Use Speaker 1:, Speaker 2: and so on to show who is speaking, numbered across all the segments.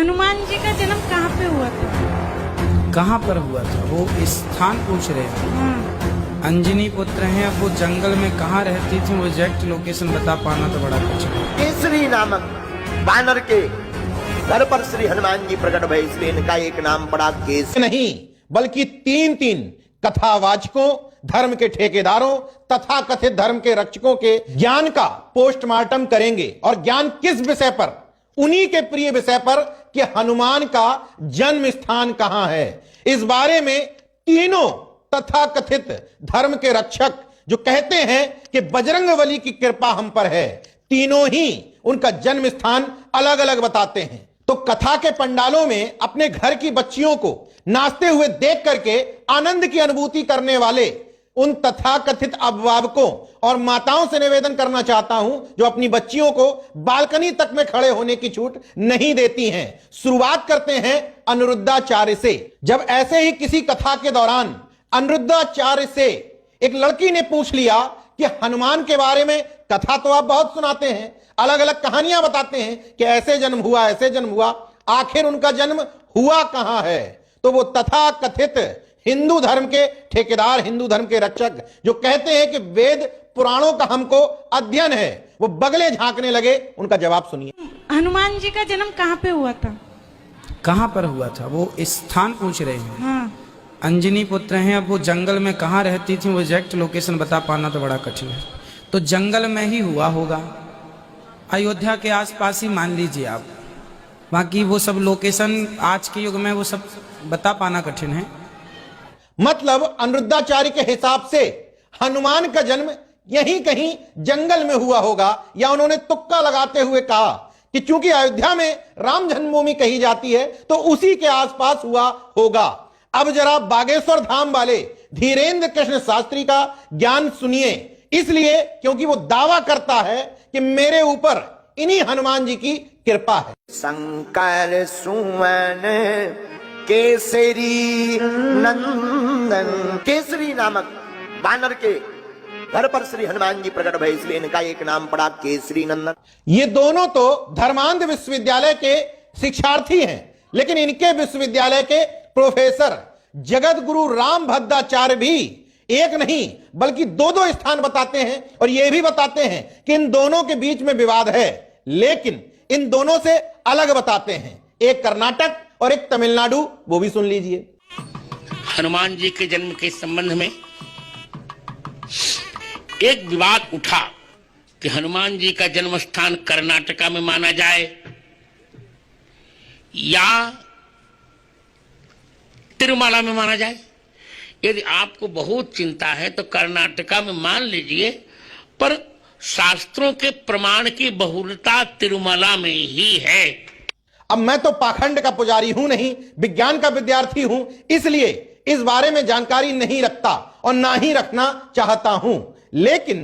Speaker 1: हनुमान जी का जन्म कहाँ पे हुआ था?
Speaker 2: कहाँ पर हुआ था वो स्थान पूछ रहे हैं।
Speaker 1: हाँ।
Speaker 2: अंजनी पुत्र हैं, अब वो जंगल में कहाँ रहती थी वो एग्जैक्ट लोकेशन बता पाना तो बड़ा कठिन है।
Speaker 3: केसरी नामक बानर के घर पर श्री हनुमान जी प्रकट भय, इसलिए इनका एक नाम पड़ा केसरी।
Speaker 4: नहीं बल्कि तीन तीन कथावाचकों, धर्म के ठेकेदारों तथा कथित धर्म के रक्षकों के ज्ञान का पोस्टमार्टम करेंगे। और ज्ञान किस विषय पर? उन्हीं के प्रिय विषय पर कि हनुमान का जन्म स्थान कहां है। इस बारे में तीनों तथा कथित धर्म के रक्षक जो कहते हैं कि बजरंगबली की कृपा हम पर है, तीनों ही उनका जन्म स्थान अलग अलग बताते हैं। तो कथा के पंडालों में अपने घर की बच्चियों को नाचते हुए देख करके आनंद की अनुभूति करने वाले उन तथाकथित अभिभावकों और माताओं से निवेदन करना चाहता हूं जो अपनी बच्चियों को बालकनी तक में खड़े होने की छूट नहीं देती हैं। शुरुआत करते हैं अनिरुद्धाचार्य से। जब ऐसे ही किसी कथा के दौरान अनिरुद्धाचार्य से एक लड़की ने पूछ लिया कि हनुमान के बारे में कथा तो आप बहुत सुनाते हैं, अलग अलग कहानियां बताते हैं कि ऐसे जन्म हुआ, ऐसे जन्म हुआ, आखिर उनका जन्म हुआ कहां है? तो वो तथा कथित हिंदू धर्म के ठेकेदार, हिंदू धर्म के रक्षक जो कहते हैं कि वेद पुराणों का हमको अध्ययन है, वो बगले झांकने लगे। उनका जवाब सुनिए।
Speaker 1: हनुमान जी का जन्म कहाँ पे हुआ था?
Speaker 2: कहाँ पर हुआ था वो स्थान पूछ रहे हैं।
Speaker 1: हाँ।
Speaker 2: अंजनी पुत्र हैं, अब वो जंगल में कहाँ रहती थी वो एग्जैक्ट लोकेशन बता पाना तो बड़ा कठिन है। तो जंगल में ही हुआ होगा, अयोध्या के आसपास ही मान लीजिए आप। बाकी वो सब लोकेशन आज के युग में वो सब बता पाना कठिन है।
Speaker 4: मतलब अनिरुद्धाचार्य के हिसाब से हनुमान का जन्म यहीं कहीं जंगल में हुआ होगा, या उन्होंने तुक्का लगाते हुए कहा कि चूंकि अयोध्या में राम जन्मभूमि कही जाती है तो उसी के आसपास हुआ होगा। अब जरा बागेश्वर धाम वाले धीरेन्द्र कृष्ण शास्त्री का ज्ञान सुनिए, इसलिए क्योंकि वो दावा करता है कि मेरे ऊपर इन्हीं हनुमान जी की कृपा है।
Speaker 3: शंकर सुवन केसरी नंदन, केसरी नामक बानर के घर पर श्री हनुमान जी प्रकट भय, इसलिए इनका एक नाम पड़ा केसरी नंदन।
Speaker 4: ये दोनों तो धर्मांध विश्वविद्यालय के शिक्षार्थी हैं, लेकिन इनके विश्वविद्यालय के प्रोफेसर जगत गुरु राम भद्राचार्य भी एक नहीं बल्कि दो दो स्थान बताते हैं और यह भी बताते हैं कि इन दोनों के बीच में विवाद है, लेकिन इन दोनों से अलग बताते हैं। एक कर्नाटक और एक तमिलनाडु, वो भी सुन लीजिए।
Speaker 5: हनुमान जी के जन्म के संबंध में एक विवाद उठा कि हनुमान जी का जन्म स्थान कर्नाटका में माना जाए या तिरुमला में माना जाए। यदि आपको बहुत चिंता है तो कर्नाटका में मान लीजिए, पर शास्त्रों के प्रमाण की बहुलता तिरुमला में ही है।
Speaker 4: अब मैं तो पाखंड का पुजारी हूं नहीं, विज्ञान का विद्यार्थी हूं, इसलिए इस बारे में जानकारी नहीं रखता और ना ही रखना चाहता हूं। लेकिन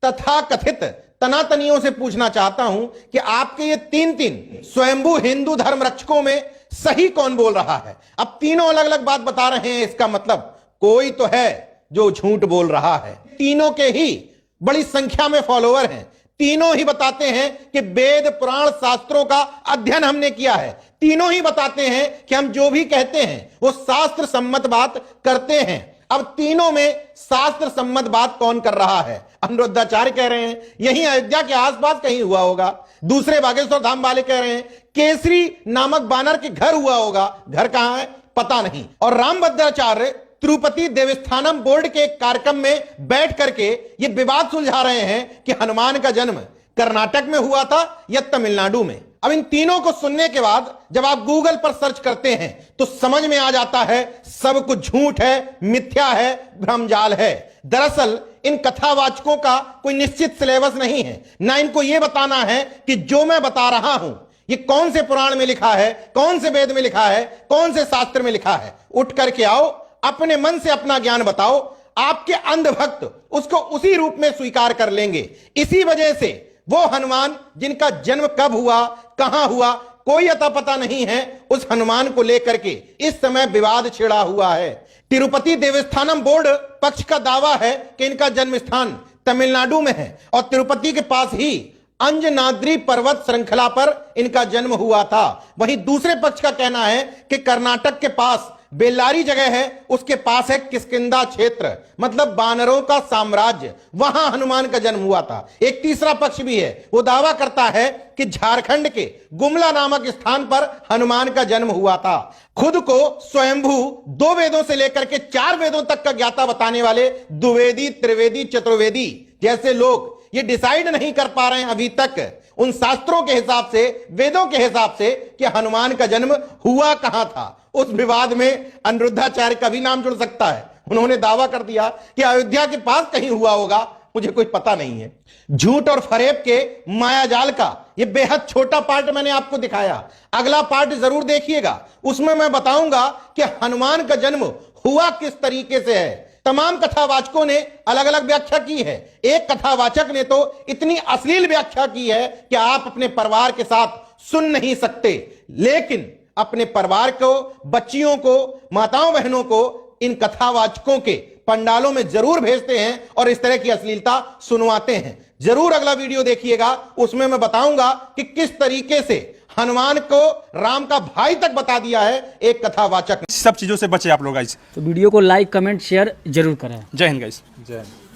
Speaker 4: तथाकथित तनातनियों से पूछना चाहता हूं कि आपके ये तीन तीन स्वयंभू हिंदू धर्म रक्षकों में सही कौन बोल रहा है? अब तीनों अलग अलग बात बता रहे हैं, इसका मतलब कोई तो है जो झूठ बोल रहा है। तीनों के ही बड़ी संख्या में फॉलोअर हैं, तीनों ही बताते हैं कि वेद पुराण शास्त्रों का अध्ययन हमने किया है, तीनों ही बताते हैं कि हम जो भी कहते हैं वो शास्त्र सम्मत बात करते हैं। अब तीनों में शास्त्र सम्मत बात कौन कर रहा है? अनिरुद्धाचार्य कह रहे हैं यहीं अयोध्या के आसपास कहीं हुआ होगा, दूसरे बागेश्वर धाम वाले कह रहे हैं केसरी नामक बानर के घर हुआ होगा, घर कहां है पता नहीं। और रामभद्राचार्य तिरुपति देवस्थानम बोर्ड के कार्यक्रम में बैठ करके ये विवाद सुलझा रहे हैं कि हनुमान का जन्म कर्नाटक में हुआ था या तमिलनाडु में। अब इन तीनों को सुनने के बाद जब आप गूगल पर सर्च करते हैं तो समझ में आ जाता है सब कुछ झूठ है, मिथ्या है, भ्रमजाल है। दरअसल इन कथावाचकों का कोई निश्चित सिलेबस नहीं है, ना इनको यह बताना है कि जो मैं बता रहा हूं ये कौन से पुराण में लिखा है, कौन से वेद में लिखा है, कौन से शास्त्र में लिखा है। उठ करके आओ, अपने मन से अपना ज्ञान बताओ, आपके अंधभक्त उसको उसी रूप में स्वीकार कर लेंगे। इसी वजह से वो हनुमान जिनका जन्म कब हुआ, कहां हुआ, कोई अता पता नहीं है, उस हनुमान को लेकर के इस समय विवाद छिड़ा हुआ है। तिरुपति देवस्थानम बोर्ड पक्ष का दावा है कि इनका जन्म स्थान तमिलनाडु में है और तिरुपति के पास ही अंजनाद्री पर्वत श्रृंखला पर इनका जन्म हुआ था। वहीं दूसरे पक्ष का कहना है कि कर्नाटक के पास बेल्लारी जगह है, उसके पास है किष्किंधा क्षेत्र, मतलब बानरों का साम्राज्य, वहां हनुमान का जन्म हुआ था। एक तीसरा पक्ष भी है, वो दावा करता है कि झारखंड के गुमला नामक स्थान पर हनुमान का जन्म हुआ था। खुद को स्वयंभू 2 वेदों से लेकर के 4 वेदों तक का ज्ञाता बताने वाले द्विवेदी, त्रिवेदी, चतुर्वेदी जैसे लोग ये डिसाइड नहीं कर पा रहे हैं अभी तक उन शास्त्रों के हिसाब से, वेदों के हिसाब से, कि हनुमान का जन्म हुआ कहां था। उस विवाद में अनिरुद्धाचार्य का भी नाम जुड़ सकता है। उन्होंने दावा कर दिया कि अयोध्या के पास कहीं हुआ होगा, मुझे कोई पता नहीं है। झूठ और फरेब के मायाजाल का यह बेहद छोटा पार्ट मैंने आपको दिखाया। अगला पार्ट जरूर देखिएगा, उसमें मैं बताऊंगा कि हनुमान का जन्म हुआ किस तरीके से है। तमाम कथावाचकों ने अलग अलग व्याख्या की है। एक कथावाचक ने तो इतनी अश्लील व्याख्या की है कि आप अपने परिवार के साथ सुन नहीं सकते, लेकिन अपने परिवार को, बच्चियों को, माताओं बहनों को इन कथावाचकों के पंडालों में जरूर भेजते हैं और इस तरह की अश्लीलता सुनवाते हैं। जरूर अगला वीडियो देखिएगा, उसमें मैं बताऊंगा कि किस तरीके से हनुमान को राम का भाई तक बता दिया है एक कथावाचक।
Speaker 6: सब चीज़ों से बचे आप लोग गाइस।
Speaker 7: तो वीडियो को लाइक, कमेंट, शेयर जरूर करें।
Speaker 6: जय हिंद गाइस।
Speaker 8: जय हिंद।